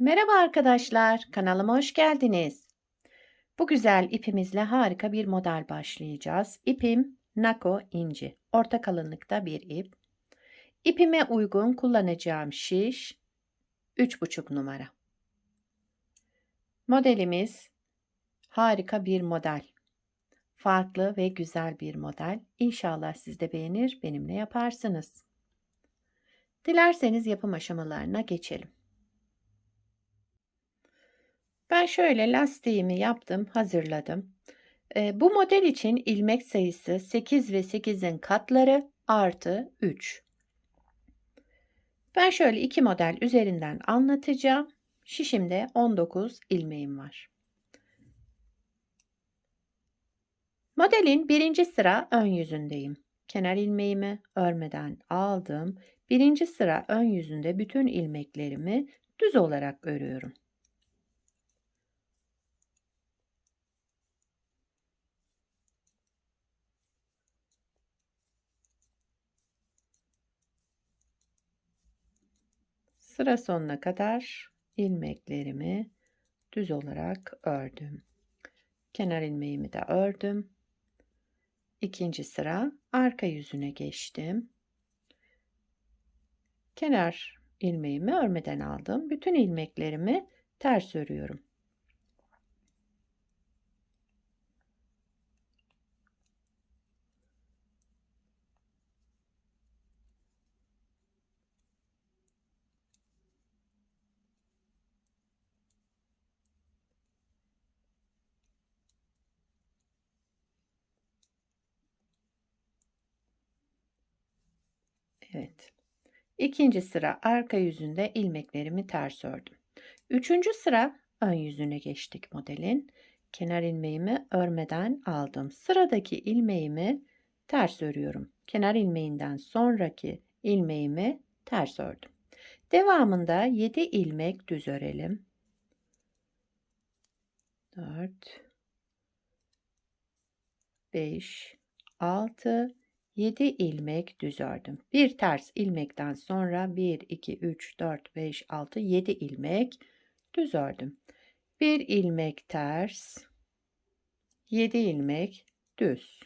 Merhaba arkadaşlar, kanalıma hoş geldiniz. Bu güzel ipimizle harika bir model başlayacağız. İpim Nako inci, orta kalınlıkta bir ip. İpime uygun kullanacağım şiş 3,5 numara. Modelimiz harika bir model. Farklı ve güzel bir model. İnşallah siz de beğenir, benimle yaparsınız. Dilerseniz yapım aşamalarına geçelim. Ben şöyle lastiğimi yaptım, hazırladım. Bu model için ilmek sayısı 8 ve 8'in katları artı 3. Ben şöyle iki model üzerinden anlatacağım. Şişimde 19 ilmeğim var. Modelin birinci sıra ön yüzündeyim. Kenar ilmeğimi örmeden aldım. Birinci sıra ön yüzünde bütün ilmeklerimi düz olarak örüyorum. Sıra sonuna kadar ilmeklerimi düz olarak ördüm. Kenar ilmeğimi de ördüm. İkinci sıra arka yüzüne geçtim. Kenar ilmeğimi örmeden aldım. Bütün ilmeklerimi ters örüyorum. Evet. İkinci sıra arka yüzünde ilmeklerimi ters ördüm. Üçüncü sıra ön yüzüne geçtik modelin. Kenar ilmeğimi örmeden aldım. Sıradaki ilmeğimi ters örüyorum. Kenar ilmeğinden sonraki ilmeğimi ters ördüm. Devamında 7 ilmek düz örelim. 4, 5, 6, 7 ilmek düz ördüm. Bir ters ilmekten sonra 1, 2, 3, 4, 5, 6, 7 ilmek düz ördüm. Bir ilmek ters, 7 ilmek düz.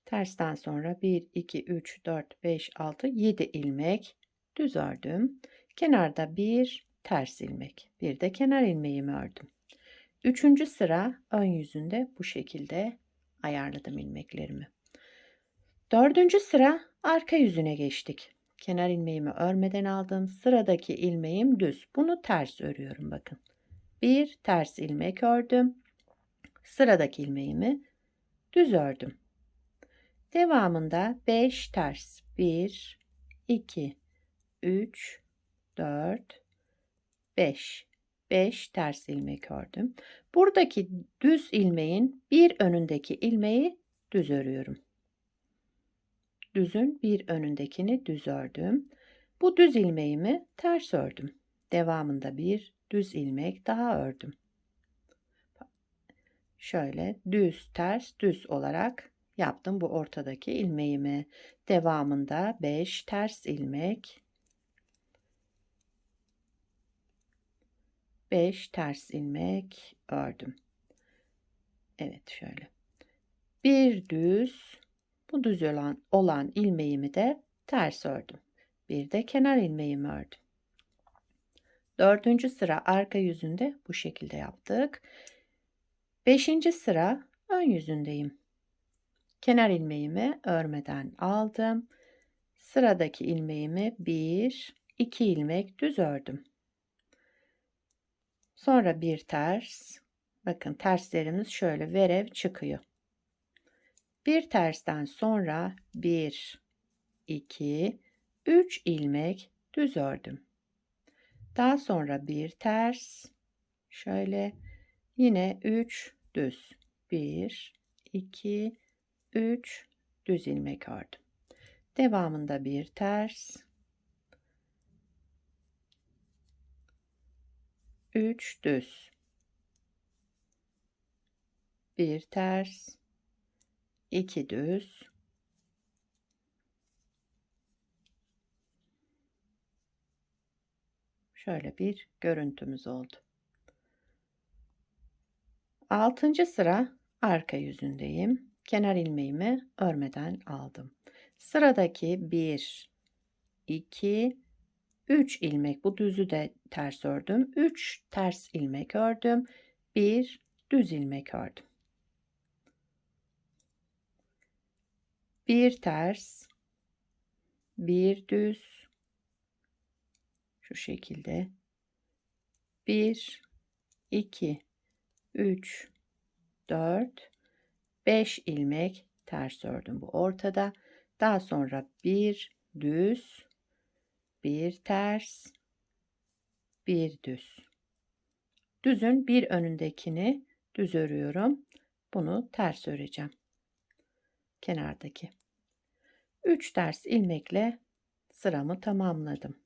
Tersten sonra 1, 2, 3, 4, 5, 6, 7 ilmek düz ördüm. Kenarda bir ters ilmek, bir de kenar ilmeğimi ördüm. Üçüncü sıra ön yüzünde bu şekilde ayarladım ilmeklerimi. Dördüncü sıra arka yüzüne geçtik. Kenar ilmeğimi örmeden aldım. Sıradaki ilmeğim düz. Bunu ters örüyorum bakın. Bir ters ilmek ördüm. Sıradaki ilmeğimi düz ördüm. Devamında 5 ters. 1, 2, 3, 4, 5. 5 ters ilmek ördüm. Buradaki düz ilmeğin bir önündeki ilmeği düz örüyorum. Düzün bir önündekini düz ördüm. Bu düz ilmeğimi ters ördüm. Devamında bir düz ilmek daha ördüm. Şöyle düz ters düz olarak yaptım bu ortadaki ilmeğimi. Devamında 5 ters ilmek, 5 ters ilmek ördüm. Evet şöyle. Bir düz, bu düz olan ilmeğimi de ters ördüm. Bir de kenar ilmeğimi ördüm. Dördüncü sıra arka yüzünde bu şekilde yaptık. Beşinci sıra ön yüzündeyim. Kenar ilmeğimi örmeden aldım. Sıradaki ilmeğimi 1, 2 ilmek düz ördüm. Sonra bir ters. Bakın terslerimiz şöyle verev çıkıyor. Bir tersten sonra 1, 2, 3 ilmek düz ördüm. Daha sonra bir ters. Şöyle yine 3 düz. 1, 2, 3 düz ilmek ördüm. Devamında bir ters. 3 düz. Bir ters. 2 düz. Şöyle bir görüntümüz oldu. 6. sıra arka yüzündeyim. Kenar ilmeğimi örmeden aldım. Sıradaki 1, 2, 3 ilmek, bu düzü de ters ördüm. 3 ters ilmek ördüm. 1 düz ilmek ördüm. 1 ters, 1 düz, şu şekilde. 1, 2, 3, 4, 5 ilmek ters ördüm bu ortada. Daha sonra 1 düz, 1 ters, 1 düz. Düzün bir önündekini düz örüyorum. Bunu ters öreceğim. Kenardaki. 3 ters ilmekle sıramı tamamladım.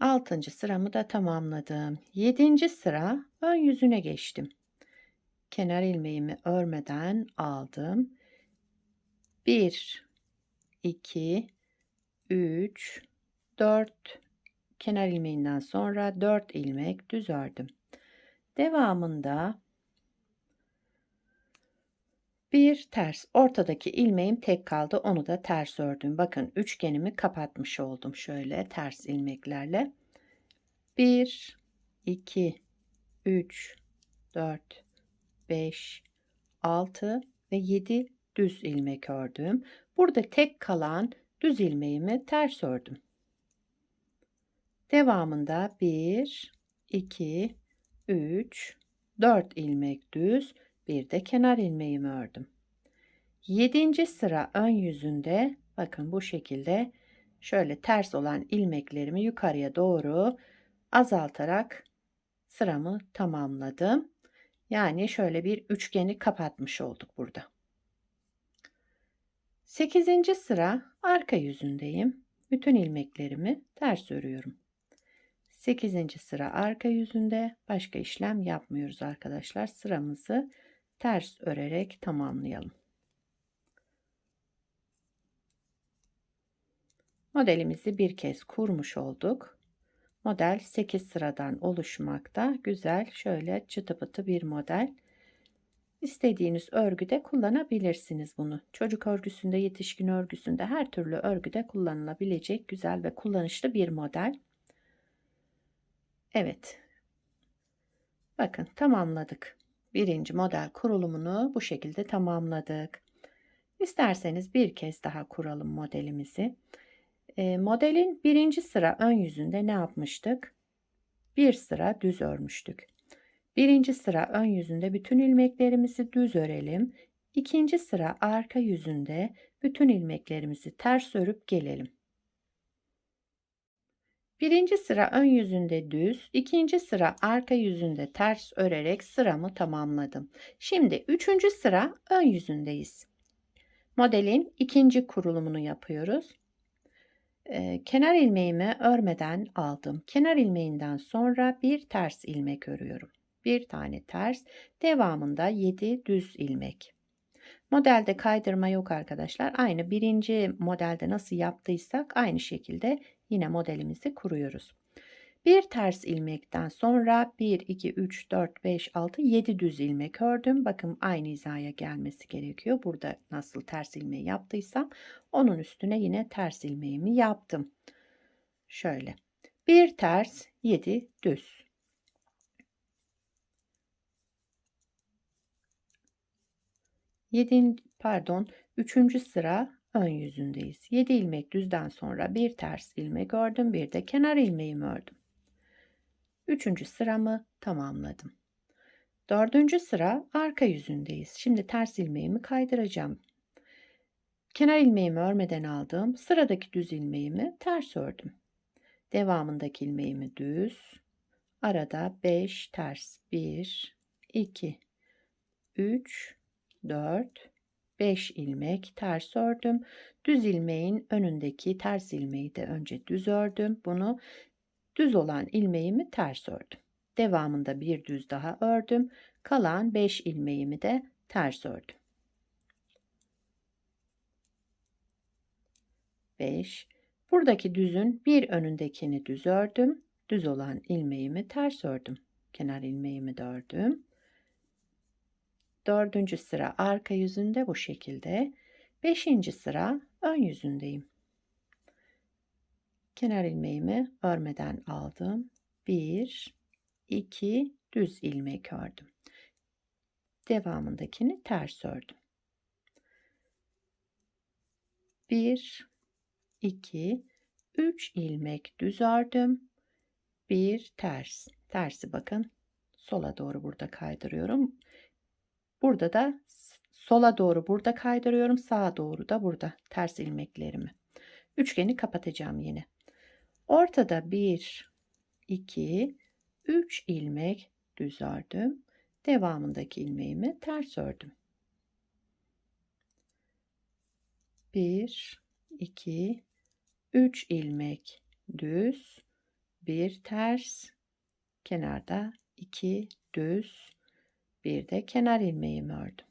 6. sıramı da tamamladım. 7. sıra ön yüzüne geçtim. Kenar ilmeğimi örmeden aldım. 1, 2, 3, 4 kenar ilmeğinden sonra 4 ilmek düz ördüm. Devamında bir ters, ortadaki ilmeğim tek kaldı, onu da ters ördüm. Bakın üçgenimi kapatmış oldum şöyle ters ilmeklerle. 1, 2, 3, 4, 5, 6 ve 7 düz ilmek ördüm. Burada tek kalan düz ilmeğimi ters ördüm. Devamında 1, 2, 3, 4 ilmek düz, bir de kenar ilmeğimi ördüm. 7. sıra ön yüzünde bakın bu şekilde şöyle ters olan ilmeklerimi yukarıya doğru azaltarak sıramı tamamladım. Yani şöyle bir üçgeni kapatmış olduk burada. 8. sıra arka yüzündeyim. Bütün ilmeklerimi ters örüyorum. 8. sıra arka yüzünde, başka işlem yapmıyoruz arkadaşlar. Sıramızı ters örerek tamamlayalım. Modelimizi bir kez kurmuş olduk. Model 8 sıradan oluşmakta. Güzel, şöyle çıtı pıtı bir model. İstediğiniz örgüde kullanabilirsiniz bunu. Çocuk örgüsünde, yetişkin örgüsünde, her türlü örgüde kullanılabilecek güzel ve kullanışlı bir model. Evet. Bakın tamamladık. Birinci model kurulumunu bu şekilde tamamladık. İsterseniz bir kez daha kuralım modelimizi. Modelin birinci sıra ön yüzünde ne yapmıştık? Bir sıra düz örmüştük. Birinci sıra ön yüzünde bütün ilmeklerimizi düz örelim. İkinci sıra arka yüzünde bütün ilmeklerimizi ters örüp gelelim. Birinci sıra ön yüzünde düz, ikinci sıra arka yüzünde ters örerek sıramı tamamladım. Şimdi üçüncü sıra ön yüzündeyiz. Modelin ikinci kurulumunu yapıyoruz. Kenar ilmeğimi örmeden aldım. Kenar ilmeğinden sonra bir ters ilmek örüyorum. Bir tane ters, devamında 7 düz ilmek. Modelde kaydırma yok arkadaşlar. Aynı birinci modelde nasıl yaptıysak aynı şekilde yine modelimizi kuruyoruz. Bir ters ilmekten sonra 1, 2, 3, 4, 5, 6, 7 düz ilmek ördüm. Bakın aynı hizaya gelmesi gerekiyor. Burada nasıl ters ilmeği yaptıysam onun üstüne yine ters ilmeğimi yaptım. Şöyle. Bir ters, 7 düz. Üçüncü sıra ön yüzündeyiz. 7 ilmek düzden sonra bir ters ilmek ördüm, bir de kenar ilmeğimi ördüm. Üçüncü sıramı tamamladım. Dördüncü sıra arka yüzündeyiz. Şimdi ters ilmeğimi kaydıracağım. Kenar ilmeğimi örmeden aldım. Sıradaki düz ilmeğimi ters ördüm. Devamındaki ilmeğimi düz. Arada 5 ters. 1, 2, 3, 4, 5 ilmek ters ördüm. Düz ilmeğin önündeki ters ilmeği de önce düz ördüm. Bunu düz olan ilmeğimi ters ördüm. Devamında bir düz daha ördüm. Kalan 5 ilmeğimi de ters ördüm. 5 Buradaki düzün bir önündekini düz ördüm. Düz olan ilmeğimi ters ördüm. Kenar ilmeğimi de ördüm. 4. sıra arka yüzünde bu şekilde. 5. sıra ön yüzündeyim. Kenar ilmeğimi örmeden aldım. 1, 2 düz ilmek ördüm. Devamındakini ters ördüm. 1, 2, 3 ilmek düz ördüm. 1 ters. Tersi bakın sola doğru burada kaydırıyorum. Burada da sola doğru burada kaydırıyorum. Sağa doğru da burada ters ilmeklerimi. Üçgeni kapatacağım yine. Ortada 1, 2, 3 ilmek düz ördüm. Devamındaki ilmeğimi ters ördüm. 1, 2, 3 ilmek düz, 1 ters, kenarda 2 düz, bir de kenar ilmeğimi ördüm.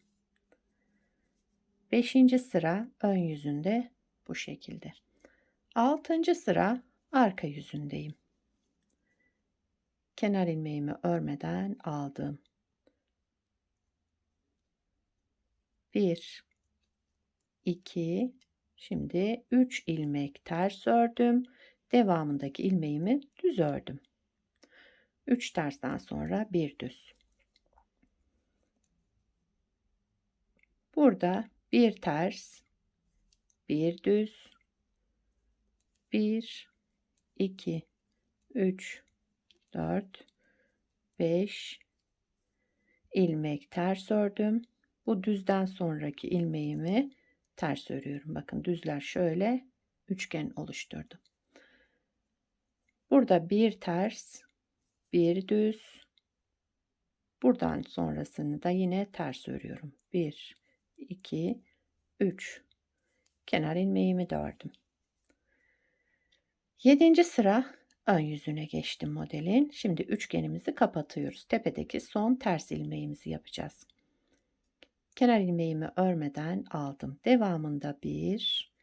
5. sıra ön yüzünde bu şekilde. 6. sıra arka yüzündeyim. Kenar ilmeğimi örmeden aldım. 1, 2, şimdi 3 ilmek ters ördüm. Devamındaki ilmeğimi düz ördüm. 3 tersten sonra bir düz. Burada bir ters, bir düz, 1, 2, 3, 4, 5 ilmek ters ördüm. Bu düzden sonraki ilmeğimi ters örüyorum. Bakın düzler şöyle üçgen oluşturdu. Burada bir ters, bir düz. Buradan sonrasını da yine ters örüyorum. 1, 2, 3. Kenar ilmeğimi de ördüm. 7. sıra ön yüzüne geçtim modelin. Şimdi üçgenimizi kapatıyoruz. Tepedeki son ters ilmeğimizi yapacağız. Kenar ilmeğimi örmeden aldım. Devamında 1,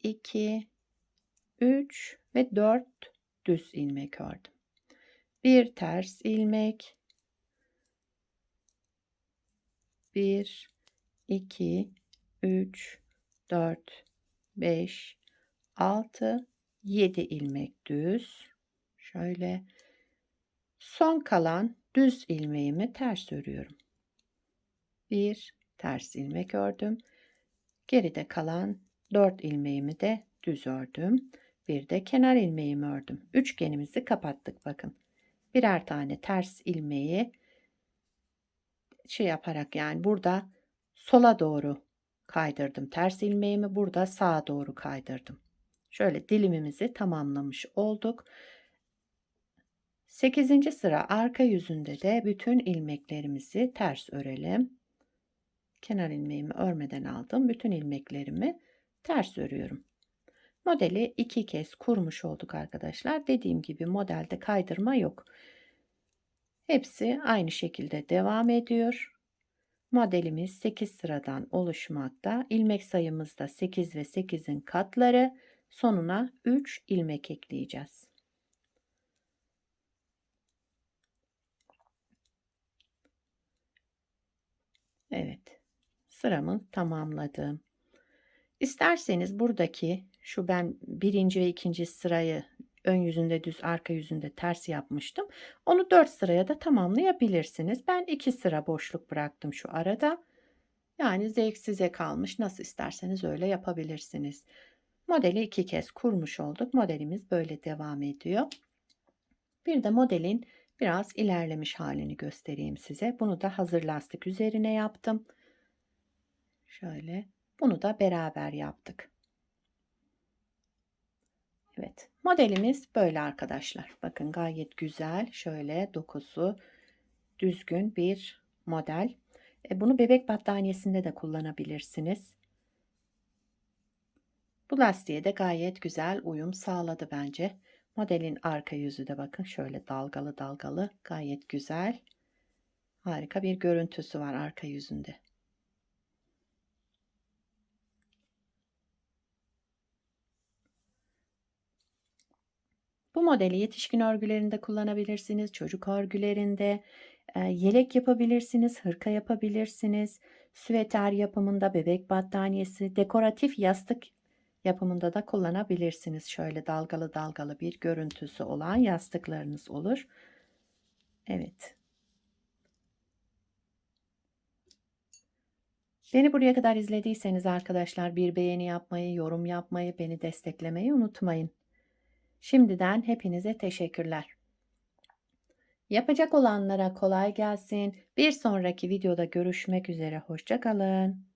2, 3 ve 4 düz ilmek ördüm. Bir ters ilmek, 1, 2, 3, 4, 5, 6, 7 ilmek düz. Şöyle son kalan düz ilmeğimi ters örüyorum. Bir ters ilmek ördüm. Geride kalan 4 ilmeğimi de düz ördüm. Bir de kenar ilmeğimi ördüm. Üçgenimizi kapattık bakın. Birer tane ters ilmeği yaparak yani burada sola doğru kaydırdım. Ters ilmeğimi burada sağa doğru kaydırdım. Şöyle dilimimizi tamamlamış olduk. 8. sıra arka yüzünde de bütün ilmeklerimizi ters örelim. Kenar ilmeğimi örmeden aldım. Bütün ilmeklerimi ters örüyorum. Modeli 2 kez kurmuş olduk arkadaşlar. Dediğim gibi modelde kaydırma yok. Hepsi aynı şekilde devam ediyor. Modelimiz 8 sıradan oluşmakta. İlmek sayımız da 8 ve 8'in katları. Sonuna 3 ilmek ekleyeceğiz. Evet. Sıramı tamamladım. İsterseniz buradaki şu ben birinci ve ikinci sırayı ön yüzünde düz arka yüzünde ters yapmıştım. Onu 4 sıraya da tamamlayabilirsiniz. Ben 2 sıra boşluk bıraktım şu arada. Yani zevk size kalmış. Nasıl isterseniz öyle yapabilirsiniz. Modeli 2 kez kurmuş olduk. Modelimiz böyle devam ediyor. Bir de modelin biraz ilerlemiş halini göstereyim size. Bunu da hazır lastik üzerine yaptım. Şöyle bunu da beraber yaptık. Evet, modelimiz böyle arkadaşlar. Bakın gayet güzel. Şöyle dokusu düzgün bir model. Bunu bebek battaniyesinde de kullanabilirsiniz. Bu lastiğe de gayet güzel uyum sağladı bence. Modelin arka yüzü de bakın şöyle dalgalı dalgalı gayet güzel. Harika bir görüntüsü var arka yüzünde. Bu modeli yetişkin örgülerinde kullanabilirsiniz, çocuk örgülerinde, yelek yapabilirsiniz, hırka yapabilirsiniz, süveter yapımında, bebek battaniyesi, dekoratif yastık yapımında da kullanabilirsiniz. Şöyle dalgalı dalgalı bir görüntüsü olan yastıklarınız olur. Evet. Beni buraya kadar izlediyseniz arkadaşlar bir beğeni yapmayı, yorum yapmayı, beni desteklemeyi unutmayın. Şimdiden hepinize teşekkürler. Yapacak olanlara kolay gelsin. Bir sonraki videoda görüşmek üzere. Hoşça kalın.